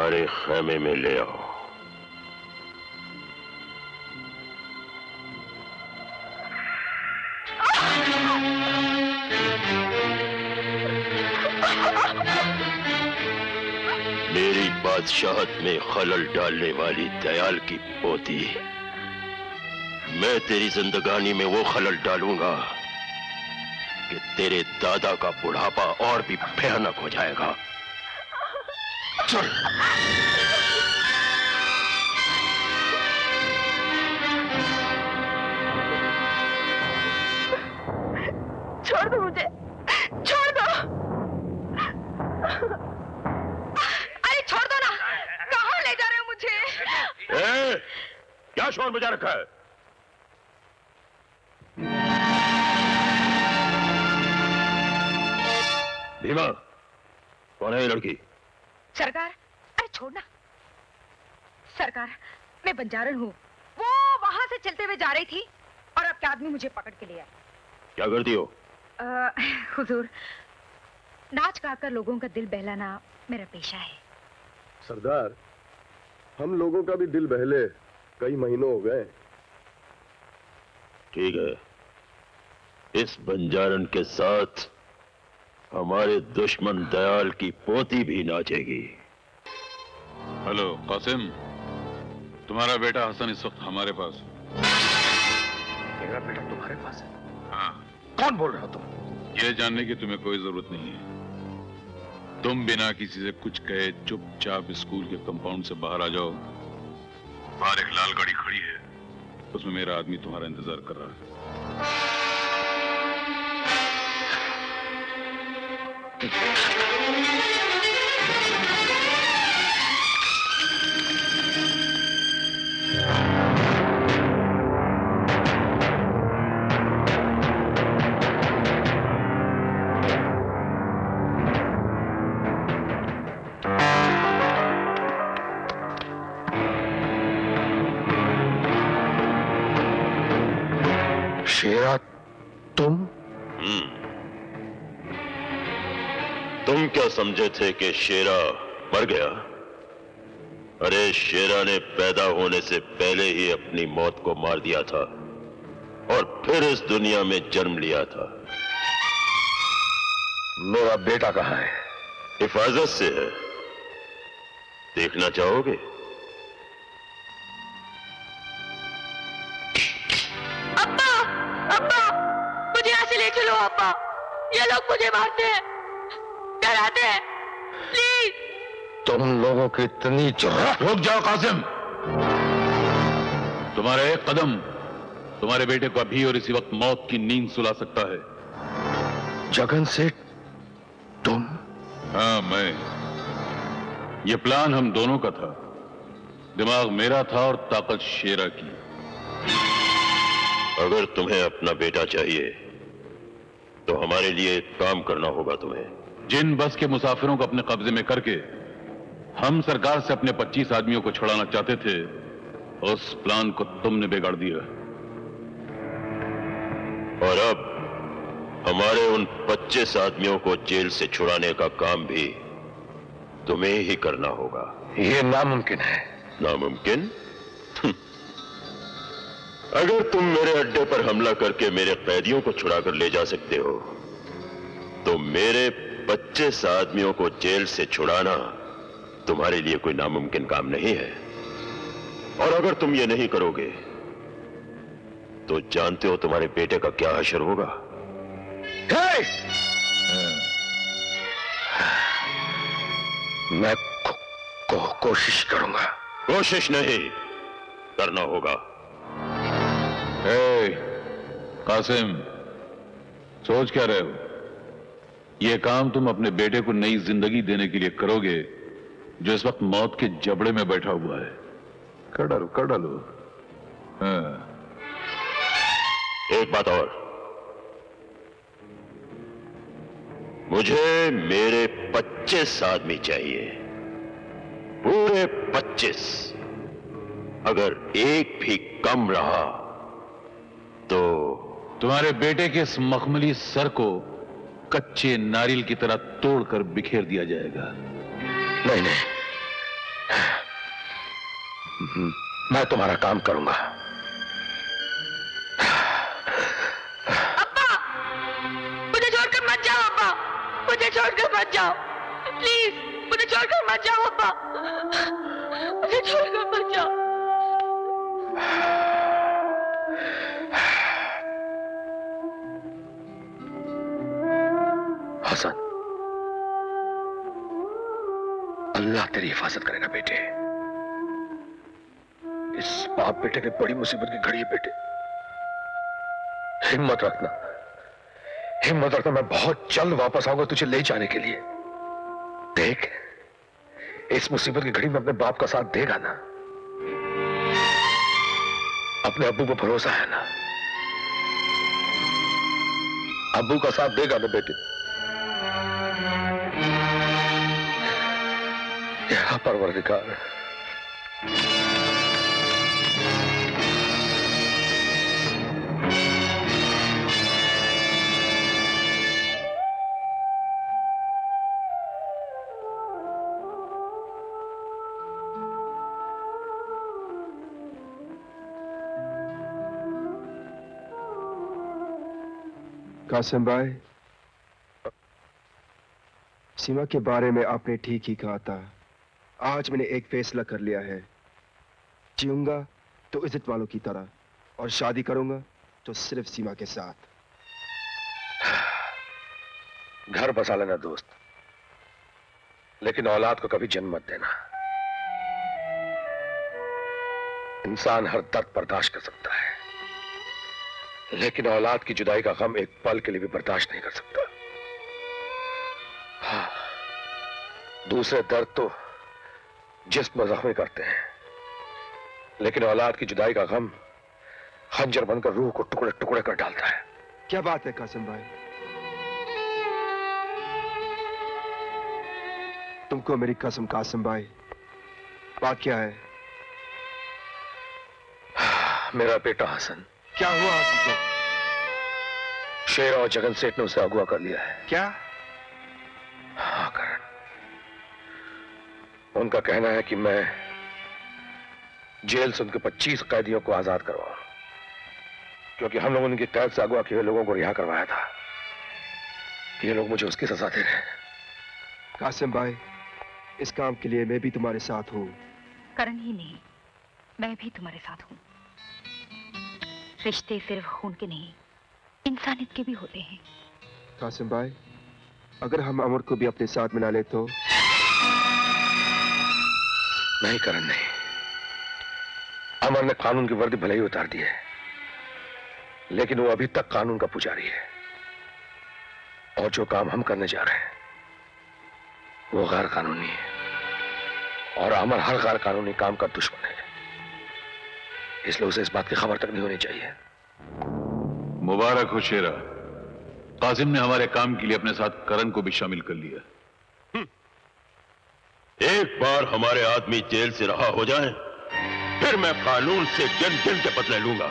हमारे खेमे में ले आओ। मेरी बादशाहत में खलल डालने वाली दयाल की पोती, मैं तेरी जिंदगानी में वो खलल डालूंगा कि तेरे दादा का बुढ़ापा और भी भयानक हो जाएगा। चल। छोड़ दो मुझे, छोड़ दो। अरे छोड़ दो ना, कहाँ ले जा रहे हो मुझे? क्या शोर मचा रखा है? भीमा, कौन है ये लड़की? सरकार, अरे छोड़ना। सरकार, मैं बंजारन हूँ। वो वहां से चलते हुए जा रही थी और आपके आदमी मुझे पकड़ के ले आए। क्या करती हो? हुजूर, नाच गाकर लोगों का दिल बहलाना मेरा पेशा है। सरदार, हम लोगों का भी दिल बहले कई महीनों हो गए। ठीक है, इस बंजारन के साथ हमारे दुश्मन दयाल की पोती भी नाचेगी। हेलो कासिम, तुम्हारा बेटा हसन इस वक्त हमारे पास। मेरा बेटा तुम्हारे पास है? हाँ। कौन बोल रहे हो तुम? ये जानने की तुम्हें कोई जरूरत नहीं है। तुम बिना किसी से कुछ कहे चुपचाप स्कूल के कंपाउंड से बाहर आ जाओ। बाहर एक लाल गाड़ी खड़ी है, उसमें मेरा आदमी तुम्हारा इंतजार कर रहा है। शेरा, तुम? तुम क्या समझे थे कि शेरा मर गया? अरे शेरा ने पैदा होने से पहले ही अपनी मौत को मार दिया था और फिर इस दुनिया में जन्म लिया था। मेरा बेटा कहाँ है? हिफाजत से है, देखना चाहोगे? अब्बा, अब्बा, मुझे यहाँ से ले चलो अब्बा। ये लोग मुझे मारते हैं, डराते हैं, प्लीज। तुम लोगों की इतनी जुर्रत? रुक जाओ कासिम, तुम्हारा एक कदम तुम्हारे बेटे को अभी और इसी वक्त मौत की नींद सुला सकता है। जगन सेठ, तुम? हाँ, मैं। ये प्लान हम दोनों का था। दिमाग मेरा था और ताकत शेरा की। अगर तुम्हें अपना बेटा चाहिए तो हमारे लिए एक काम करना होगा तुम्हें। जिन बस के मुसाफिरों को अपने कब्जे में करके हम सरकार से अपने 25 आदमियों को छुड़ाना चाहते थे, उस प्लान को तुमने बिगाड़ दिया। और अब हमारे उन 25 आदमियों को जेल से छुड़ाने का काम भी तुम्हें ही करना होगा। ये नामुमकिन है। नामुमकिन? अगर तुम मेरे अड्डे पर हमला करके मेरे कैदियों को छुड़ाकर ले जा सकते हो तो मेरे 25 आदमियों को जेल से छुड़ाना तुम्हारे लिए कोई नामुमकिन काम नहीं है। और अगर तुम ये नहीं करोगे तो जानते हो तुम्हारे बेटे का क्या हश्र होगा। मैं कोशिश करूंगा। कोशिश नहीं, करना होगा। कासिम, सोच क्या रहे हो? यह काम तुम अपने बेटे को नई जिंदगी देने के लिए करोगे जो इस वक्त मौत के जबड़े में बैठा हुआ है। कर डालो। हाँ। एक बात और, मुझे मेरे 25 आदमी चाहिए, पूरे 25। अगर एक भी कम रहा तो तुम्हारे बेटे के इस मखमली सर को कच्चे नारियल की तरह तोड़कर बिखेर दिया जाएगा। नहीं, मैं तुम्हारा काम करूंगा। अब्बा, मुझे छोड़कर मत जाओ अब्बा, मुझे छोड़कर मत जाओ, प्लीज मुझे छोड़कर मत जाओ अब्बा, मुझे छोड़कर मत जाओ। हसन, अल्लाह तेरी हिफाजत करेगा बेटे। इस बाप बेटे की बड़ी मुसीबत की घड़ी है बेटे। हिम्मत रखना, हिम्मत रखना। मैं बहुत जल्द वापस आऊंगा तुझे ले जाने के लिए। देख, इस मुसीबत की घड़ी में अपने बाप का साथ देगा ना? अपने अब्बू पर भरोसा है ना? अब्बू का साथ देगा ना बेटे? या परवरदिगार, कासिम भाई, सीमा के बारे में आपने ठीक ही कहा था। आज मैंने एक फैसला कर लिया है। जीऊंगा तो इज्जत वालों की तरह, और शादी करूंगा तो सिर्फ सीमा के साथ। घर बसा लेना दोस्त, लेकिन औलाद को कभी जन्म मत देना। इंसान हर दर्द बर्दाश्त कर सकता है, लेकिन औलाद की जुदाई का गम एक पल के लिए भी बर्दाश्त नहीं कर सकता। हाँ, दूसरे दर्द तो जिस्म जख्मी करते हैं, लेकिन औलाद की जुदाई का गम खंजर बनकर रूह को टुकड़े टुकड़े कर डालता है। क्या बात है कासिम भाई? तुमको मेरी कसम कासिम भाई, बात क्या है? मेरा बेटा हसन। क्या हुआ हसन को? शेर और जगन सेठ ने उसे अगवा कर लिया है। क्या? हाँ करण, उनका कहना है कि मैं जेल से उनके 25 कैदियों को आजाद करवाऊं, क्योंकि हम लोगों ने उनकी कैद से अगवा किए हुए लोगों को रिहा करवाया था। ये लोग मुझे उसकी सजा दे रहे हैं। कासिम भाई, इस काम के लिए मैं भी तुम्हारे साथ हूँ। करण ही नहीं, मैं भी तुम्हारे साथ हूँ। रिश्ते सिर्फ खून के नहीं, इंसानियत के भी होते हैं। कासिम भाई, अगर हम अमर को भी अपने साथ मिला ले तो? नहीं करण, नहीं। अमर ने कानून की वर्दी भले ही उतार दी है, लेकिन वो अभी तक कानून का पुजारी है। और जो काम हम करने जा रहे हैं वो गैर कानूनी है, और अमर हर गैर कानूनी काम का दुश्मन है। इसलिए उसे इस बात की खबर तक नहीं होनी चाहिए। मुबारक हो शेरा, कासिम ने हमारे काम के लिए अपने साथ करण को भी शामिल कर लिया। एक बार हमारे आदमी जेल से रहा हो जाए, फिर मैं कानून से गिन गिन के बदले लूंगा।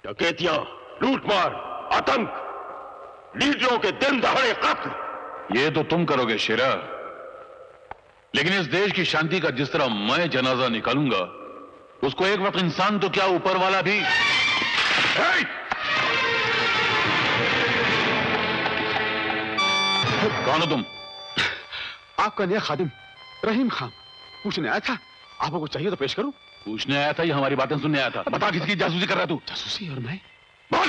डकैतियां, लूटमार, आतंक, लीडरों के दिन दहाड़े कत्ल, ये तो तुम करोगे शेरा, लेकिन इस देश की शांति का जिस तरह मैं जनाजा निकालूंगा, उसको एक वक्त इंसान तो क्या ऊपर वाला भी। कौन हो तुम? आपका नया खादिम रहीम खान पूछने आया था। आपको कुछ चाहिए तो पेश करूं? पूछने आया था या हमारी बातें सुनने आया था? बता, किसकी जासूसी कर रहा तू? जासूसी? और मैं? बोल।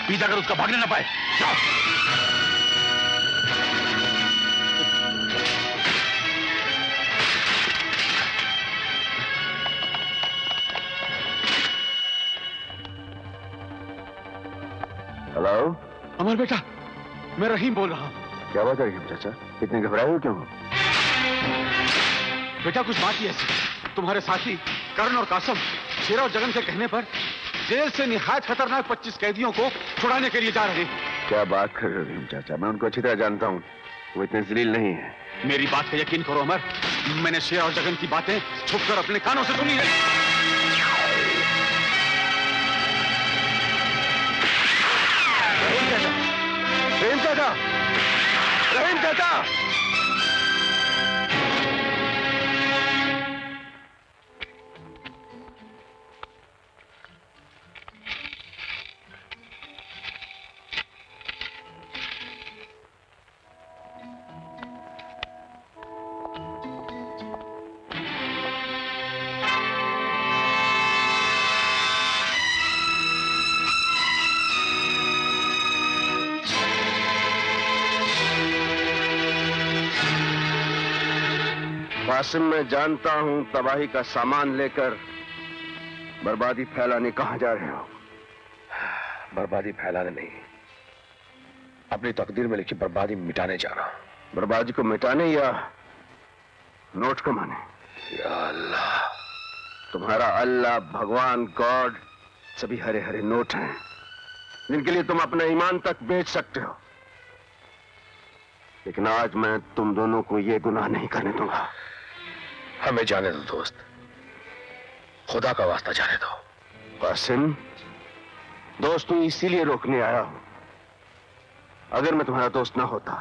पीछा कर उसका भागने ना पाए। हेलो अमर बेटा, मैं रहीम बोल रहा हूं। क्या बात है रहीम चाचा, इतने घबराए हो क्यों? बेटा कुछ बात ही ऐसी, तुम्हारे साथी करण और कासम शेरा और जगन के कहने पर जेल से निहायत खतरनाक 25 कैदियों को छुड़ाने के लिए जा रहे हैं। क्या बात कर रहे हो रहीम चाचा, मैं उनको अच्छी तरह जानता हूँ, वो इतने जलील नहीं है। मेरी बात का यकीन करो अमर, मैंने शेरा और जगन की बातें छुपकर अपने कानों से सुनी है। रहीम चाचा, रहीम चाचा! कासिम, मैं जानता हूं तबाही का सामान लेकर बर्बादी फैलाने कहां जा रहे हो। बर्बादी फैलाने नहीं, अपनी तकदीर में लिखी बर्बादी मिटाने जा रहा हूं। बर्बादी को मिटाने या नोट कमाने? या अल्लाह, तुम्हारा अल्लाह, भगवान, गॉड सभी हरे हरे नोट हैं जिनके लिए तुम अपना ईमान तक बेच सकते हो। लेकिन आज मैं तुम दोनों को यह गुनाह नहीं करने दूंगा। हमें जाने दो दोस्त, खुदा का वास्ता जाने दो। कासिम, दोस्त तू इसीलिए रोकने आया हूं। अगर मैं तुम्हारा दोस्त ना होता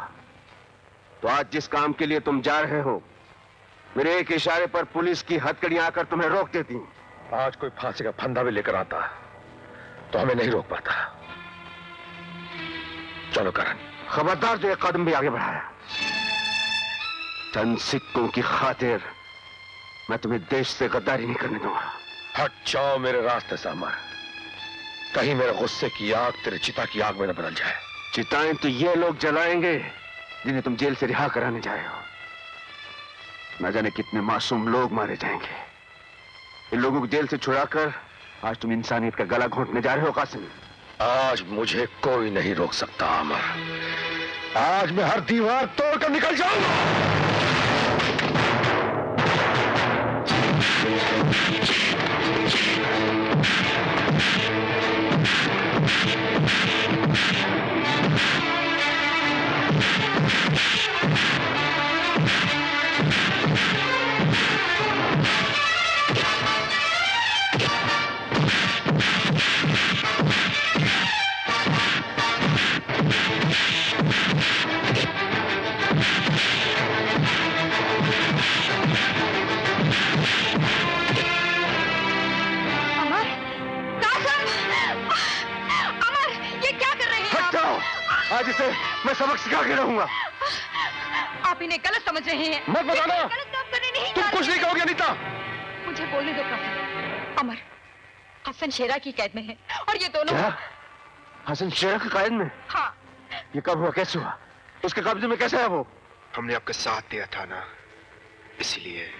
तो आज जिस काम के लिए तुम जा रहे हो, मेरे एक इशारे पर पुलिस की हथकड़ियां आकर तुम्हें रोक देती। आज कोई फांसी का फंदा भी लेकर आता तो हमें नहीं रोक पाता। चलो करण, खबरदार जो एक कदम भी आगे बढ़ाया, चंद सिक्कों की खातिर मैं तुम्हें देश से गद्दारी नहीं करने दूंगा। हट जाओ मेरे रास्ते से अमर, कहीं मेरे गुस्से की आग तेरे चिता की आग में न बदल जाए। चिताएं तो ये लोग जलाएंगे जिन्हें तुम जेल से रिहा कराने जाए हो। न जाने कितने मासूम लोग मारे जाएंगे। इन लोगों को जेल से छुड़ाकर आज तुम इंसानियत का गला घोंटने जा रहे हो कासिम। आज मुझे कोई नहीं रोक सकता अमर। आज मैं हर दीवार तोड़कर निकल जाऊंगा। आज इसे मैं सबक सिखा के रहूंगा। आप इन्हें गलत समझ रहे हैं। मत बताना। गलत काम करने नहीं तुम कुछ नहीं कहोगे अनीता। मुझे बोलने दो कासिम। अमर हसन शेरा की कैद में है और ये दोनों। क्या? हसन शेरा की कैद में? हाँ। ये कब हुआ, कैसे हुआ, उसके कब्जे में कैसे है वो? हमने आपका साथ दिया था ना, इसलिए।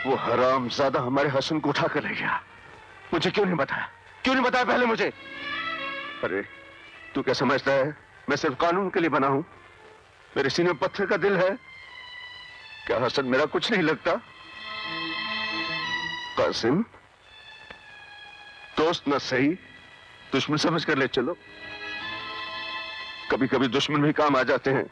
वो हरामजादा हमारे हसन को उठा कर ले गया। मुझे क्यों नहीं बताया, क्यों नहीं बताया पहले मुझे? अरे तू क्या समझता है मैं सिर्फ कानून के लिए बना हूं? मेरे सीने में पत्थर का दिल है क्या? हसन मेरा कुछ नहीं लगता। कासिम, दोस्त न सही दुश्मन समझ कर ले चलो। कभी कभी दुश्मन भी काम आ जाते हैं।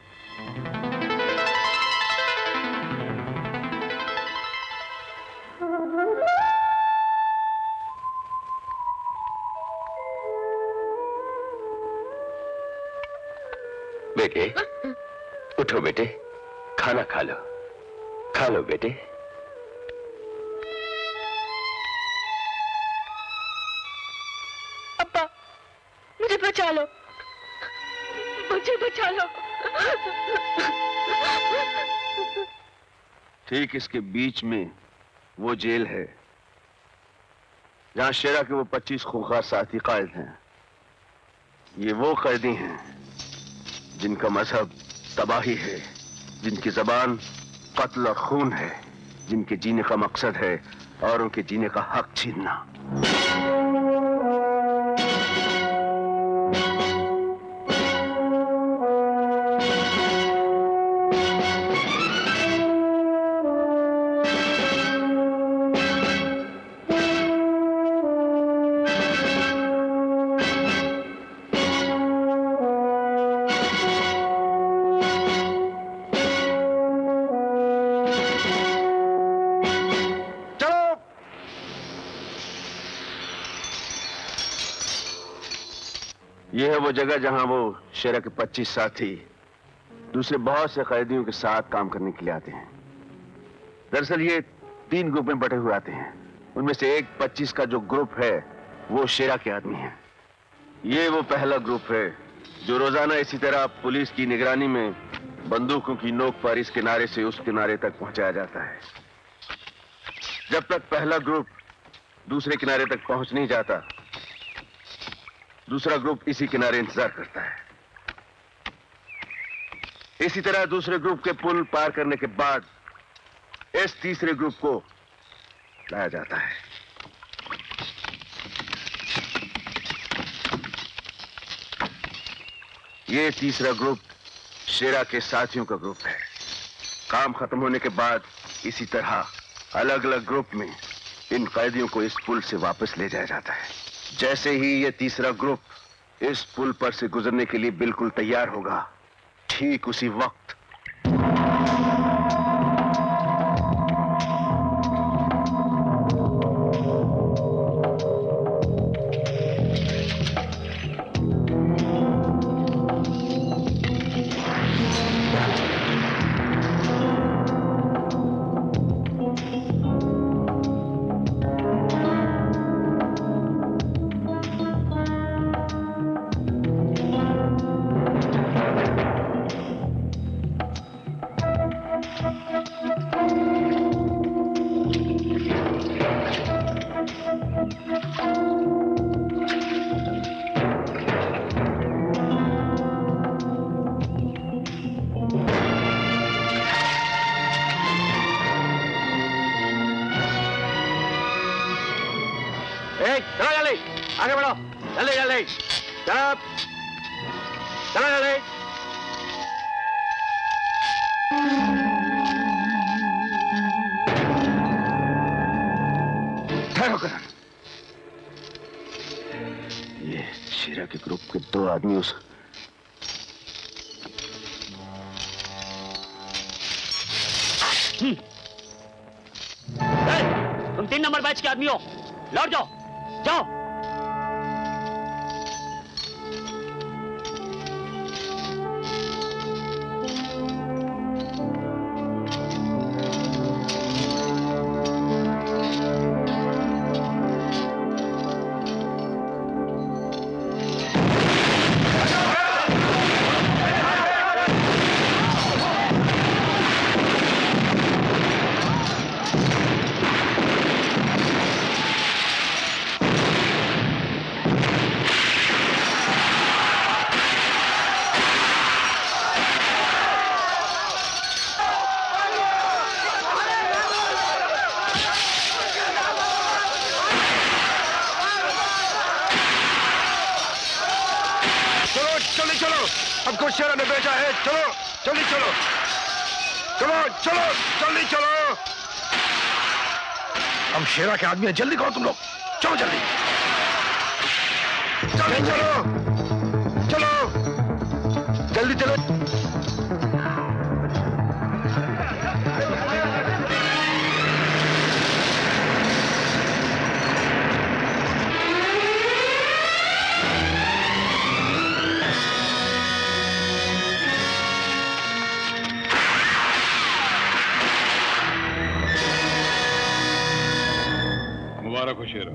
बेटे उठो बेटे, खाना खा लो, खा लो बेटे। अब्बा मुझे बचा लो, मुझे बचा लो। ठीक इसके बीच में वो जेल है जहां शेरा के वो 25 खूंखार साथी कैद हैं। ये वो कैदी हैं जिनका मजहब तबाही है, जिनकी जबान कत्ल और खून है, जिनके जीने का मकसद है औरों के जीने का हक छीनना। यह है वो जगह जहां वो शेरा के 25 साथी दूसरे बहुत से कैदियों के साथ काम करने के लिए आते हैं। दरअसल ये 3 ग्रुप में बटे हुए आते हैं। उनमें से एक 25 का जो ग्रुप है वो शेरा के आदमी है। ये वो पहला ग्रुप है जो रोजाना इसी तरह पुलिस की निगरानी में बंदूकों की नोक पर इस किनारे से उस किनारे तक पहुंचाया जाता है। जब तक पहला ग्रुप दूसरे किनारे तक पहुंच नहीं जाता, दूसरा ग्रुप इसी किनारे इंतजार करता है। इसी तरह दूसरे ग्रुप के पुल पार करने के बाद इस तीसरे ग्रुप को लाया जाता है। ये तीसरा ग्रुप शेरा के साथियों का ग्रुप है। काम खत्म होने के बाद इसी तरह अलग अलग ग्रुप में इन कैदियों को इस पुल से वापस ले जाया जाता है। जैसे ही ये तीसरा ग्रुप इस पुल पर से गुजरने के लिए बिल्कुल तैयार होगा, ठीक उसी वक्त चलो जल्दी, आगे बढ़ो, जल्दी जल्दी, चलो चलो जल्दी। ठहरो करण, ये शेरा के ग्रुप के 2 आदमी उस तुम 3 नंबर बैच के आदमी हो, लौट जाओ, जाओ। हमको शेरा ने भेजा है, चलो जल्दी चलो, चलो चलो जल्दी चलो। हम शेरा के आदमी हैं, जल्दी करो तुम लोग, चलो जल्दी जल्दी चलो, चलो जल्दी चलो। मुबारक हो शेरा,